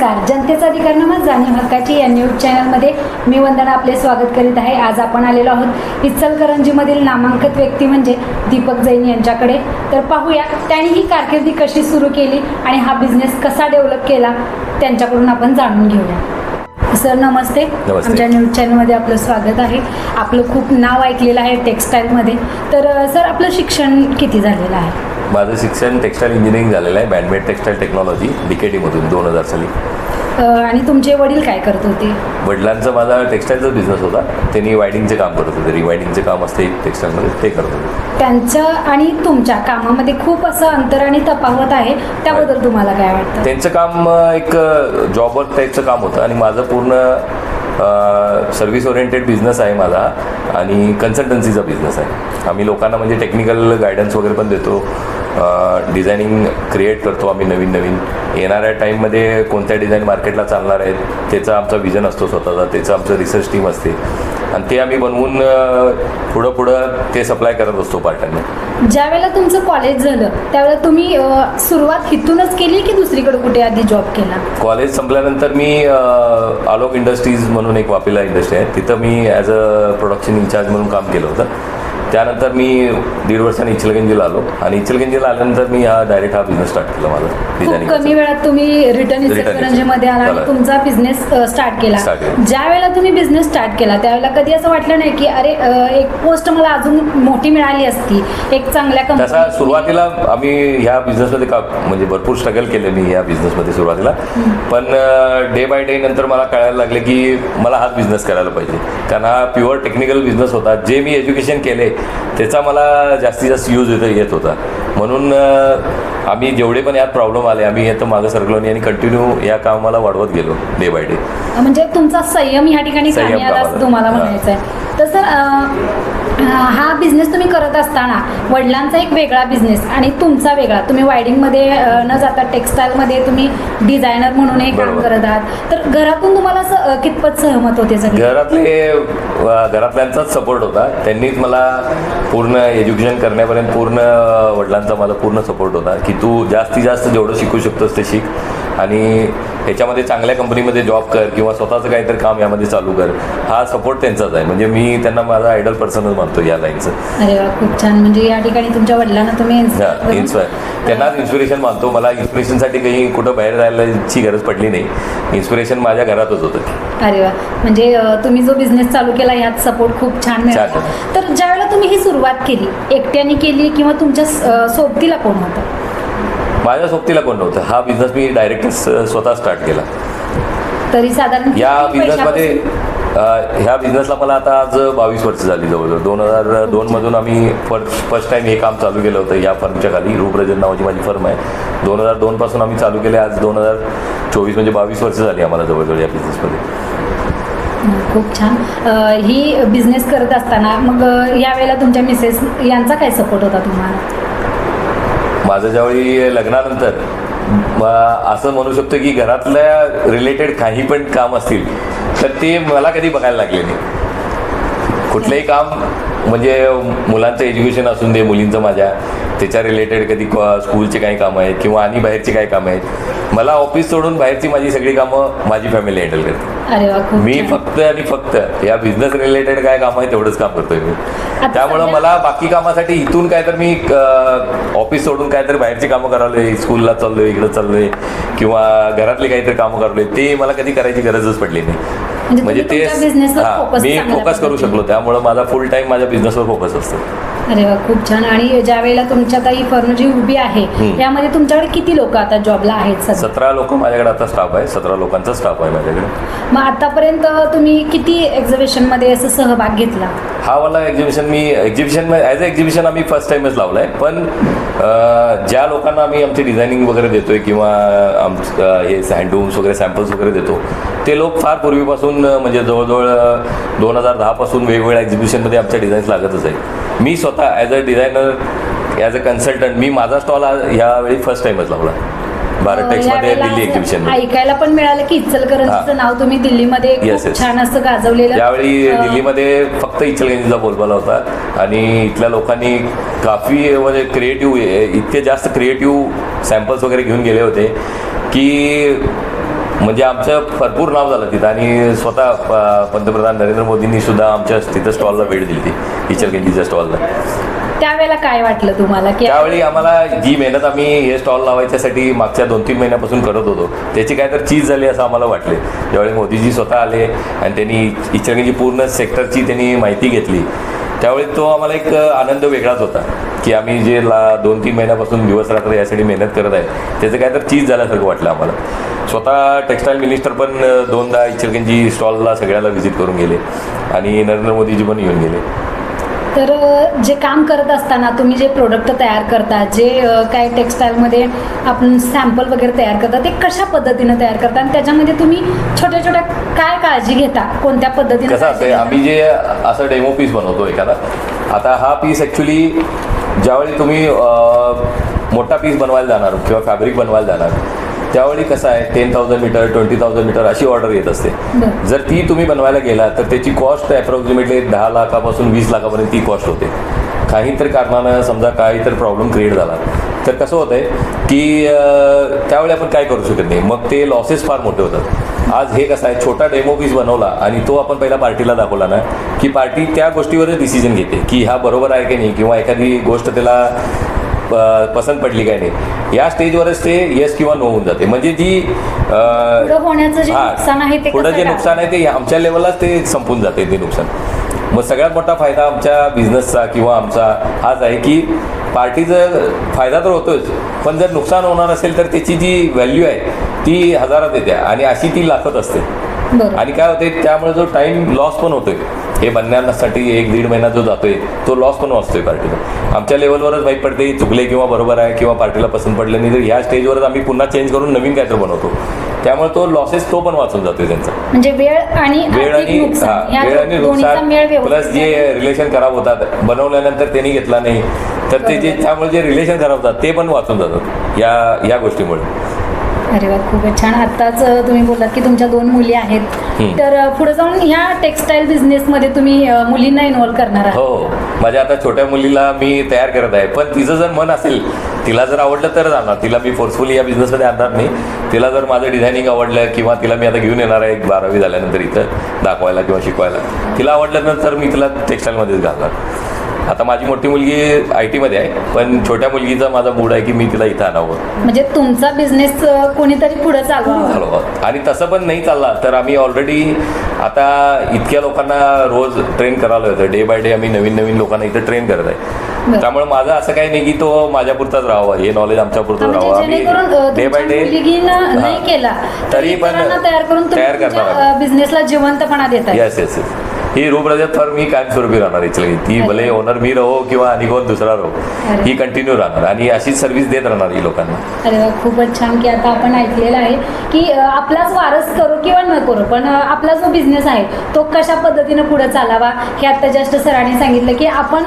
नमस्कार. जनतेचा अधिकार नमज जाणीव हक्काची या न्यूज चॅनलमध्ये मी वंदना आपले स्वागत करीत आहे. आज आपण आलेलो आहोत इचलकरंजीमधील नामांकित व्यक्ती म्हणजे दीपक जैन यांच्याकडे. तर पाहूया त्यांनी ही कारकिर्दी कशी सुरू केली आणि हा बिझनेस कसा डेव्हलप केला त्यांच्याकडून आपण जाणून घेऊया. सर नमस्ते. आमच्या न्यूज चॅनलमध्ये आपलं स्वागत आहे. आपलं खूप नाव ऐकलेलं आहे टेक्स्टाईलमध्ये. तर सर आपलं शिक्षण किती झालेलं आहे? माझं शिक्षण टेक्स्टाईल इंजिनिअरिंग झालेलं आहे, बँडमेड टेक्स्टाईल टेक्नॉलॉजी DKT-मधून 2000 साली. आणि तुमचे वडील काय करत होते? वडिलांचा माझा टेक्स्टाईलचा बिझनेस होता. त्यांनी वायडिंगचे काम करत होते, रिवायडिंगचे काम असते टेक्स्टाईलमध्ये, ते करत होते. त्यांचं आणि तुमच्या कामामध्ये खूप असं अंतर आणि तफावत आहे, त्याबद्दल तुम्हाला काय वाटतं? त्यांचं काम एक जॉब वर्क टाईपचं काम होतं आणि माझं पूर्ण सर्व्हिस ओरिएंटेड बिझनेस आहे माझा आणि कन्सल्टन्सीचा बिझनेस आहे. आम्ही लोकांना म्हणजे टेक्निकल गायडन्स वगैरे पण देतो, डिझायनिंग क्रिएट करतो आम्ही नवीन येणाऱ्या टाईममध्ये कोणत्या डिझाईन मार्केटला चालणार आहेत त्याचा आमचा विजन असतो स्वतःचा, त्याचं आमचं रिसर्च टीम असते आणि ते आम्ही बनवून पुढं ते सप्लाय करत असतो पार्टनरने. ज्यावेळेला तुमचं कॉलेज झालं त्यावेळेला तुम्ही सुरुवात इथूनच केली की दुसरीकडे कुठे आधी जॉब केला? कॉलेज संपल्यानंतर मी आलोक इंडस्ट्रीज म्हणून एक वापीला इंडस्ट्री आहे, तिथं मी ॲज अ प्रोडक्शन इन्चार्ज म्हणून काम केलं होतं. त्यानंतर मी 1.5 वर्षांनी इचलकरंजीला आलो आणि इचलकरंजीला आल्यानंतर मी डायरेक्ट हा बिझनेस स्टार्ट केला माझा डिझायनिंग. कमी वेळात तुम्ही रिटर्न इचलकरंजीमध्ये आला आणि तुमचा बिझनेस स्टार्ट केला. ज्या वेळेला तुम्ही बिझनेस स्टार्ट केला त्यावेळेला कधी असं वाटलं नाही की अरे एक पोस्ट मला अजून मोठी मिळाली असती, एक चांगल्या कंपनी? तसा सुरुवातीला आम्ही ह्या बिझनेसमध्ये म्हणजे भरपूर स्ट्रगल केले मी ह्या बिझनेसमध्ये सुरुवातीला, पण डे बाय डे नंतर मला कळायला लागले की मला हाच बिझनेस करायला पाहिजे, कारण हा प्युअर टेक्निकल बिझनेस होता. जे मी एज्युकेशन केले त्याचा मला जास्तीत जास्त यूज येत होता. म्हणून आम्ही जेवढे पण यात प्रॉब्लेम आले आम्ही यात मागं सरकलो आणि कंटिन्यू या कामाला वाढवत गेलो डे बाय डे. म्हणजे तुमचा संयम ह्या ठिकाणी कामी आला असं तुम्हाला म्हणायचं आहे. तर सर हा बिझनेस तुम्ही करत असताना वडिलांचा एक वेगळा बिझनेस आणि तुमचा वेगळा, तुम्ही वायडिंगमध्ये न जाता टेक्स्टाईलमध्ये तुम्ही डिझायनर म्हणून हे काम करत आहात, तर घरातून तुम्हाला असं कितपत सहमत होते? घरातल्यांचाच सपोर्ट होता. त्यांनीच मला पूर्ण एज्युकेशन करण्यापर्यंत वडिलांचा मला पूर्ण सपोर्ट होता की तू जास्तीत जास्त जेवढं शिकू शकतोस ते शिक आणि ह्याच्यामध्ये चांगल्या कंपनीमध्ये जॉब कर किंवा स्वतःचं काहीतरी काम यामध्ये चालू कर. हा सपोर्ट त्यांचाच आहे. म्हणजे मी त्यांना माझा आयडल पर्सनच मानतो या लाईनचं. अरे वा, खूप छान. म्हणजे या ठिकाणी तुमच्या वडिलांना तुम्ही त्यांनाच इन्स्पिरेशन मानतो. मला इन्स्पिरेशनसाठी काही कुठं बाहेर जायची गरज पडली नाही. इन्स्पिरेशन माझ्या घरातच होतं. अरे वा, म्हणजे तुम्ही जो बिझनेस चालू केला यात सपोर्ट खूप छान मिळाला. तर ज्यावेळेला तुम्ही ही सुरुवात केली एकट्याने केली किंवा तुमच्या सोबतीला कोण होतं? माझ्या सोबतीला कोण नव्हतं. हा बिझनेस मी डायरेक्ट स्वतः स्टार्ट केला. तरी साधारण या बिझनेसमध्ये ह्या बिझनेसला मला आता आज 22 वर्ष झाली जवळजवळ. 2002 आम्ही फर्स्ट टाइम हे काम चालू केलं होतं या फर्मच्या खाली. रूपरंजन नावाची माझी फर्म आहे. 2002 पासून आम्ही चालू केले. आज 2024 म्हणजे 22 वर्ष झाली आम्हाला जवळजवळ या बिझनेसमध्ये. खूप छान. ही बिझनेस करत असताना मग यावेळेला तुमच्या मिसेस यांचा काय सपोर्ट होता तुम्हाला? माझं ज्यावेळी लग्नानंतर असं म्हणू शकतो की घरातल्या रिलेटेड काही पण काम असतील तर ते मला कधी बघायला लागले नाही. कुठलंही काम म्हणजे मुलांचं एज्युकेशन असून दे, मुलींचं माझ्या त्याच्या रिलेटेड कधी स्कूलचे काही कामं आहेत किंवा आणि बाहेरची काही कामं आहेत, मला ऑफिस सोडून बाहेरची माझी सगळी कामं माझी फॅमिली हँडल करते. मी फक्त आणि फक्त या बिझनेस रिलेटेड काय काम आहे तेवढंच काम करतोय मी. त्यामुळं मला बाकी कामासाठी इथून काय तर मी ऑफिस सोडून काहीतरी बाहेरची कामं करावलोय, स्कूलला चाललोय, इकडं चाललोय किंवा घरातले काहीतरी कामं करावलोय, ते मला कधी करायची गरजच पडली नाही. म्हणजे ते मी फोकस करू शकलो. त्यामुळं माझा फुल टाइम माझ्या बिझनेसवर फोकस असतो. अरे वा, खूप छान. आणि ज्या वेळेला तुमच्या ही फर्म जी उभी आहे यामध्ये तुमच्याकडे किती लोक आता जॉबला आहेत? 17 लोक माझ्याकडे आता स्टाफ आहे. 17 लोकांचा स्टाफ आहे माझ्याकडे. मग आतापर्यंत तुम्ही किती एक्झिबिशनमध्ये असं सहभाग घेतला? हा वाला एक्झिबिशन ॲज अ एक्झिबिशन आम्ही फर्स्ट टाइमच लावला आहे. पण ज्या लोकांना आम्ही आमची डिझायनिंग वगैरे देतोय किंवा हे हँडलूम्स वगैरे सॅम्पल्स वगैरे देतो ते लोक फार पूर्वीपासून म्हणजे जवळजवळ 2010 पासून वेगवेगळ्या एक्झिबिशनमध्ये आमच्या डिझाईन्स लागतच आहेत. मी स्वतः as a designer, as a consultant मी माझा स्टॉल ह्यावेळी फर्स्ट टाइमच लावला भारत टेक्समध्ये दिल्ली एक्झिबिशन. ऐकायला पण मिळालं की इचलकरंजीचं नाव तुम्ही दिल्लीमध्ये छान असं गाजवलेलं. यावेळी दिल्लीमध्ये फक्त इचलकरंजीचा बोलबाला होता आणि इथल्या लोकांनी काफी म्हणजे क्रिएटिव्ह, इतके जास्त क्रिएटिव्ह सॅम्पल्स वगैरे घेऊन गेले होते की म्हणजे आमचं भरपूर नाव झालं तिथं आणि स्वतः पंतप्रधान नरेंद्र मोदींनी सुद्धा आमच्या तिथं स्टॉलला भेट दिली ती इचलकरंजीच्या स्टॉलला. त्यावेळेला काय वाटलं तुम्हाला की त्यावेळी आम्हाला जी मेहनत आम्ही हे स्टॉल लावायच्यासाठी मागच्या 2-3 महिन्यापासून करत होतो त्याची काय तर चीज झाली असं आम्हाला वाटले. ज्यावेळी मोदीजी स्वतः आले आणि त्यांनी इचलकरंजी पूर्ण सेक्टरची त्यांनी माहिती घेतली त्यावेळी तो आम्हाला एक आनंद वेगळाच होता की आम्ही जे 2-3 महिन्यापासून दिवस रात्र यासाठी मेहनत करत आहे त्याचं काय तर चीज झाल्यासारखं वाटलं आम्हाला. स्वतः टेक्स्टाईल मिनिस्टर पण 2दा इचलकरंजी स्टॉलला सगळ्याला व्हिजिट करून गेले आणि नरेंद्र मोदीजी पण येऊन गेले. तर जे काम करत असताना तुम्ही जे प्रोडक्ट तयार करता, जे काय टेक्स्टाईलमध्ये आपण सॅम्पल वगैरे तयार करता, ते कशा पद्धतीनं तयार करता आणि त्याच्यामध्ये तुम्ही छोट्या छोट्या काय काळजी घेता, कोणत्या पद्धतीने? कसं असतं आम्ही जे असं डेमो पीस बनवतो एखादा, आता हा पीस ॲक्च्युली ज्यावेळी तुम्ही मोठा पीस बनवायला जाणार किंवा फॅब्रिक बनवायला जाणार त्यावेळी कसं आहे 10,000 मीटर 20,000 मीटर अशी ऑर्डर येत असते. जर ती तुम्ही बनवायला गेला तर त्याची कॉस्ट अप्रॉक्सिमेटली 10 लाखापासून 20 लाखापर्यंत ती कॉस्ट होते. काही तर कारणानं समजा काही तर प्रॉब्लेम क्रिएट झाला तर कसं होतं आहे की त्यावेळी आपण काय करू शकत नाही, मग ते लॉसेस फार मोठे होतात. आज हे कसं आहे छोटा डेमो पीस बनवला आणि तो आपण पहिला पार्टीला दाखवला ना की पार्टी त्या गोष्टीवरच डिसिजन घेते की हा बरोबर आहे की नाही किंवा एखादी गोष्ट त्याला पसंत पडली काय नाही. या स्टेजवरच ते येस किंवा नो होऊन जाते. म्हणजे जी होण्याचं जे नुकसान आहे ते पुढं जे नुकसान आहे ते आमच्या लेवललाच ते संपून जाते ते नुकसान. मग सगळ्यात मोठा फायदा आमच्या बिझनेसचा किंवा आमचा हाच आहे की पार्टीचा फायदा तर होतोच पण जर नुकसान होणार असेल तर त्याची जी व्हॅल्यू आहे ती हजारात येते आणि अशी ती लाखत असते. आणि काय होते त्यामुळे जो टाईम लॉस पण होतोय हे बनण्यासाठी 1-1.5 महिना जो जातोय तो लॉस पण वाचतोय पार्टीला. आमच्या लेवलवरच माहीत पडते चुकले किंवा बरोबर आहे किंवा पार्टीला पसंत पडलं नाही तर ह्या स्टेजवरच आम्ही पुन्हा चेंज करून नवीन काहीतरी बनवतो. त्यामुळे तो लॉसेस तो पण वाचून जातोय त्यांचा. म्हणजे वेळ आणि नुकसान प्लस जे रिलेशन खराब होतात बनवल्यानंतर त्यांनी घेतला नाही तर ते जे त्यामुळे जे रिलेशन खराब होतात ते पण वाचून जातात या गोष्टीमुळे. अरे वा, खूपच छान. आत्ताच तुम्ही बोललात की तुमच्या 2 मुली आहेत, तर पुढे जाऊन ह्या टेक्स्टाईल बिझनेसमध्ये तुम्ही मुलींना इन्व्हॉल्व करणार आहात? हो, माझ्या आता छोट्या मुलीला मी तयार करत आहे पण तिचं जर मन असेल तिला जर आवडलं तर जाणार. तिला मी फोर्सफुली या बिझनेसमध्ये आणणार नाही. तिला जर माझं डिझायनिंग आवडलं किंवा तिला मी आता घेऊन येणार आहे 12वी झाल्यानंतर इथं दाखवायला किंवा शिकवायला, तिला आवडलं तर मी तिला टेक्स्टाईलमध्येच घालणार. आता माझी मोठी मुलगी IT मध्ये आहे पण छोट्या मुलगीचा माझा मूड आहे की मी तिला इथं आणावं. म्हणजे तुमचा बिझनेस कोणीतरी पुढे चालवावा. आणि तसं पण नाही चालला तर आम्ही ऑलरेडी आता इतक्या लोकांना रोज ट्रेन करायला होतं. डे बाय डे आम्ही नवीन लोकांना इथं ट्रेन करत आहे. त्यामुळे माझं असं काही नाही की तो माझ्यापुरताच राहावा, हे नॉलेज आमच्यापुरतं राहावं. आम्ही डे बाय डे नाही केला तरी पण तयार करणार बिझनेसला जिवंतपणा देतात. येस ही रूपरजत फर्म ही कायमस्वरूपी राहणार इचलकरंजी. ती भले ओनर मी राहो किंवा आणि कोण दुसरा राहो ही कंटिन्यू राहणार आणि अशीच सर्व्हिस देत राहणार ही लोकांना. अरे वा, खूपच छान. की आता आपण ऐकलेलं आहे की आपलाच वारस करो किंवा न करो पण आपला जो बिझनेस आहे तो कशा पद्धतीनं पुढे चालावा हे आता जस्ट सरांनी सांगितलं की आपण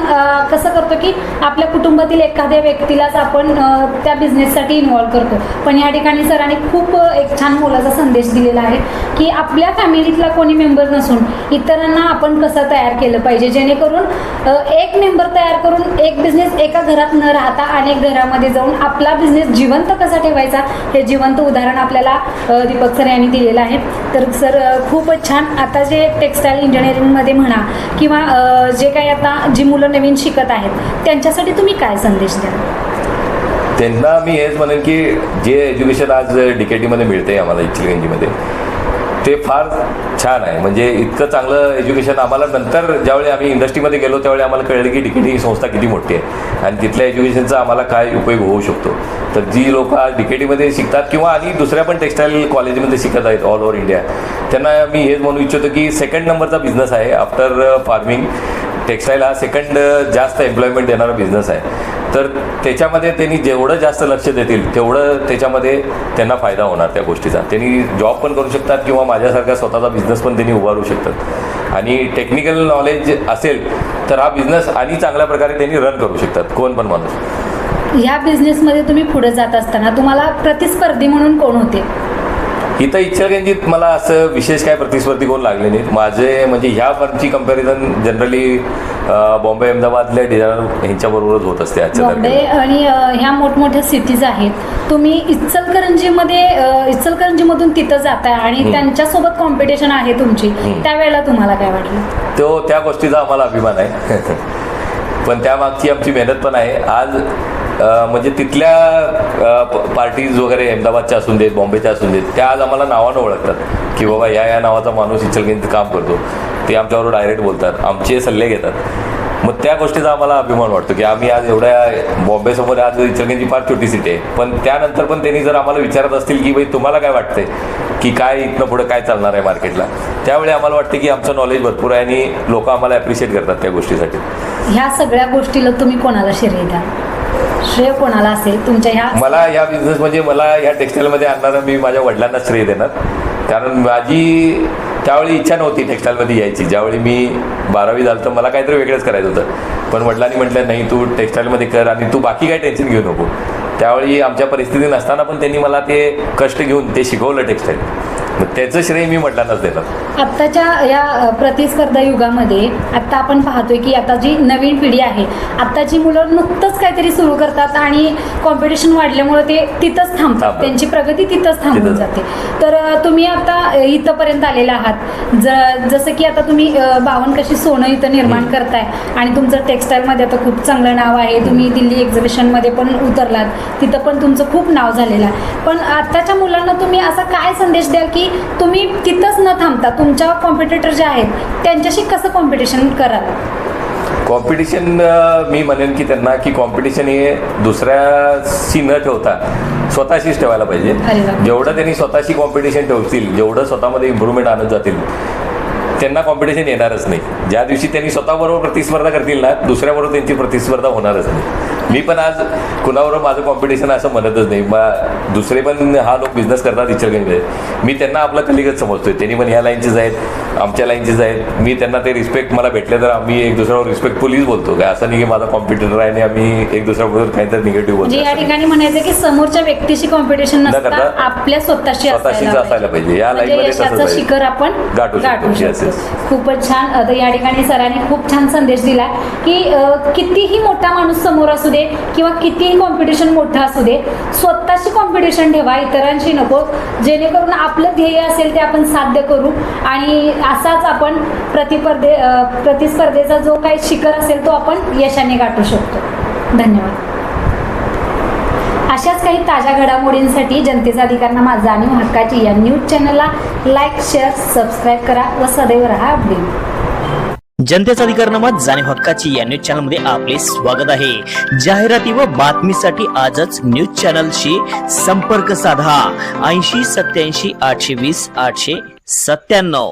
कसं करतो की आपल्या कुटुंबातील एखाद्या व्यक्तीलाच आपण त्या बिझनेससाठी इन्व्हॉल्व करतो. पण या ठिकाणी सरांनी खूप एक छान मोलाचा संदेश दिलेला आहे की आपल्या फॅमिलीतला कोणी मेंबर नसून इतरांना आपण कसं तयार केलं पाहिजे जेणेकरून एक मेंबर तयार करून एक बिझनेस एका घरात न राहता अनेक घरामध्ये जाऊन आपला बिझनेस जिवंत कसा ठेवायचा हे जिवंत उदाहरण आपल्याला दीपक सर यांनी दिलेलं आहे. तर सर खूपच छान. आता जे टेक्स्टाईल इंजिनिअरिंगमध्ये म्हणा किंवा जे काही आता जी मुलं नवीन शिकत आहेत त्यांच्यासाठी तुम्ही काय संदेश द्याल? त्यांना मी हेच म्हणेन की जे एज्युकेशन आज DKT मध्ये मिळते आम्हाला इचलकरंजीमध्ये ते फार छान आहे. म्हणजे इतकं चांगलं एज्युकेशन आम्हाला नंतर ज्यावेळी आम्ही इंडस्ट्रीमध्ये गेलो त्यावेळी आम्हाला कळलं की DKT ही संस्था किती मोठी आहे आणि तिथल्या एज्युकेशनचा आम्हाला काय उपयोग होऊ शकतो. तर जी लोक आज DKT मध्ये शिकतात किंवा आणि दुसऱ्या पण टेक्स्टाईल कॉलेजमध्ये शिकत आहेत ऑल ओव्हर इंडिया त्यांना मी हेच म्हणू इच्छितो की 2nd नंबरचा बिझनेस आहे आफ्टर फार्मिंग. टेक्स्टाईल हा 2nd जास्त एम्प्लॉयमेंट देणारा बिझनेस आहे. तर त्याच्यामध्ये त्यांनी जेवढं जास्त लक्ष देतील तेवढं त्याच्यामध्ये त्यांना फायदा होणार त्या गोष्टीचा. त्यांनी जॉब पण करू शकतात किंवा माझ्यासारखा स्वतःचा बिझनेस पण त्यांनी उभारू शकतात आणि टेक्निकल नॉलेज असेल तर हा बिझनेस आणि चांगल्या प्रकारे त्यांनी रन करू शकतात कोण पण माणूस. ह्या बिझनेसमध्ये तुम्ही पुढे जात असताना तुम्हाला प्रतिस्पर्धी म्हणून कोण होते? इथं इचलकरंजीत मला असं विशेष काय प्रतिस्पर्धी कोण लागले नाहीत. माझे म्हणजे ह्या फर्मची कंपॅरिझन जनरली बॉम्बे अहमदाबादल्या डिझायनर ह्यांच्याबरोबरच होत असते आजच्या बॉम्बे तारखेला. आणि ह्या मोठमोठ्या सिटीज आहेत. तुम्ही इचलकरंजीमधून तिथं जाताय आणि त्यांच्यासोबत कॉम्पिटिशन आहे तुमची, त्यावेळेला तुम्हाला काय वाटलं? त्या गोष्टीचा आम्हाला अभिमान आहे. पण त्यामागची आमची मेहनत पण आहे. आज म्हणजे तिथल्या पार्टीज वगैरे अहमदाबादच्या असून देत, बॉम्बेच्या असून देत, त्या आज आम्हाला नावानं ओळखतात की बाबा या नावाचा माणूस इचलकरंजीत काम करतो. ते आमच्याबरोबर डायरेक्ट बोलतात, आमचे सल्ले घेतात. मग त्या गोष्टीचा आम्हाला अभिमान वाटतो की आम्ही आज एवढ्या बॉम्बेसमोर, आज इचलकरंजी फार छोटी सिटी आहे, पण त्यानंतर पण त्यांनी जर आम्हाला विचारत असतील की बाई तुम्हाला काय वाटतंय की काय इथनं पुढे काय चालणार आहे मार्केटला, त्यावेळी आम्हाला वाटतं की आमचं नॉलेज भरपूर आहे आणि लोक आम्हाला ॲप्रिशिएट करतात त्या गोष्टीसाठी. ह्या सगळ्या गोष्टीला तुम्ही कोणाला श्रेय द्या? श्रेय कोणाला असेल तुमच्या ह्या? मला ह्या बिझनेस म्हणजे मला ह्या टेक्स्टाईलमध्ये आणणारा मी माझ्या वडिलांना श्रेय देणार. कारण माझी त्यावेळी इच्छा नव्हती टेक्स्टाईलमध्ये यायची. ज्यावेळी मी 12वी झालं तर मला काहीतरी वेगळंच करायचं होतं, पण वडिलांनी म्हटलं नाही तू टेक्स्टाईलमध्ये कर आणि तू बाकी काही टेन्शन घेऊ नको. त्यावेळी आमच्या परिस्थिती नसताना पण त्यांनी मला ते कष्ट घेऊन ते शिकवलं टेक्स्टाईल. मग त्याचं श्रेय मी वडिलांनाच देणार. आत्ताच्या या प्रतिस्पर्धा युगामध्ये आत्ता आपण पाहतोय की आता जी नवीन पिढी आहे, आत्ताची मुलं नुकतंच काहीतरी सुरू करतात आणि कॉम्पिटिशन वाढल्यामुळे ते तिथंच थांबतात, त्यांची प्रगती तिथंच थांबून जाते. तर तुम्ही आता इथंपर्यंत आलेला आहात. जसं की आता तुम्ही 52 कशी सोनं इथं निर्माण करताय आणि तुमचं टेक्स्टाईलमध्ये आता खूप चांगलं नाव आहे. तुम्ही दिल्ली एक्झिबिशनमध्ये पण उतरलात, तिथं पण तुमचं खूप नाव झालेलं आहे. पण आत्ताच्या मुलांना तुम्ही असा काय संदेश द्याल की तुम्ही तिथंच न थांबता तुमच्या कॉम्पिटिटर जे आहेत त्यांच्याशी कसं कॉम्पिटिशन कराल? कॉम्पिटिशन मी म्हणेन की त्यांना की कॉम्पिटिशन हे दुसऱ्याशी न ठेवता स्वतःशीच ठेवायला पाहिजे. जेवढं त्यांनी स्वतःशी कॉम्पिटिशन ठेवतील, जेवढं स्वतःमध्ये इम्प्रूव्हमेंट आणत जातील, त्यांना कॉम्पिटिशन येणारच नाही. ज्या दिवशी त्यांनी स्वतःबरोबर प्रतिस्पर्धा करतील ना, दुसऱ्याबरोबर त्यांची प्रतिस्पर्धा होणारच नाही. मी पण आज कुणाबरोबर माझं कॉम्पिटिशन असं म्हणतच नाही. दुसरे पण हा लोक बिझनेस करतात इचलकरंजीमध्ये, मी त्यांना आपलं कलिगच समजतोय. त्यांनी पण ह्या लाईनचेच आहेत, आमच्या लाईनचेच आहेत. मी त्यांना ते रिस्पेक्ट मला भेटले तर आम्ही एक दुसऱ्यावर रिस्पेक्टफुलीच बोलतो. काय असं नाही की माझा कॉम्पिटिटर आहे आणि आम्ही एक दुसऱ्याबरोबर काहीतरी निगेटिव्ह बोलतो. या ठिकाणी म्हणायचं की समोरच्या व्यक्तीशी कॉम्पिटिशन नसता आपल्या स्वतःशी असायला पाहिजे. या लाईनमध्ये शिखर आपण गाठू शकतो. खूपच छान. आता या ठिकाणी सरांनी खूप छान संदेश दिला की कितीही मोठा माणूस समोर असू दे किंवा कितीही कॉम्पिटिशन मोठं असू दे, स्वतःशी कॉम्पिटिशन ठेवा, इतरांशी नको, जेणेकरून आपलं ध्येय असेल ते आपण साध्य करू आणि असाच आपण प्रतिस्पर्धेचा जो काही शिखर असेल तो आपण यशाने गाठू शकतो. धन्यवाद. अशाच काही ताज्या घडामोडींसाठी जनतेचा अधिकारनामा जाणीव हक्काची या न्यूज चॅनलला लाईक, शेअर, सबस्क्राईब करा व सदैव रहा अपडेट. जनतेचा अधिकारनामा जाणीव हक्काची या न्यूज चॅनलमध्ये आपले स्वागत आहे. जाहिराती व बातमीसाठी आजच न्यूज चॅनलशी संपर्क साधा. 80 87 820 897.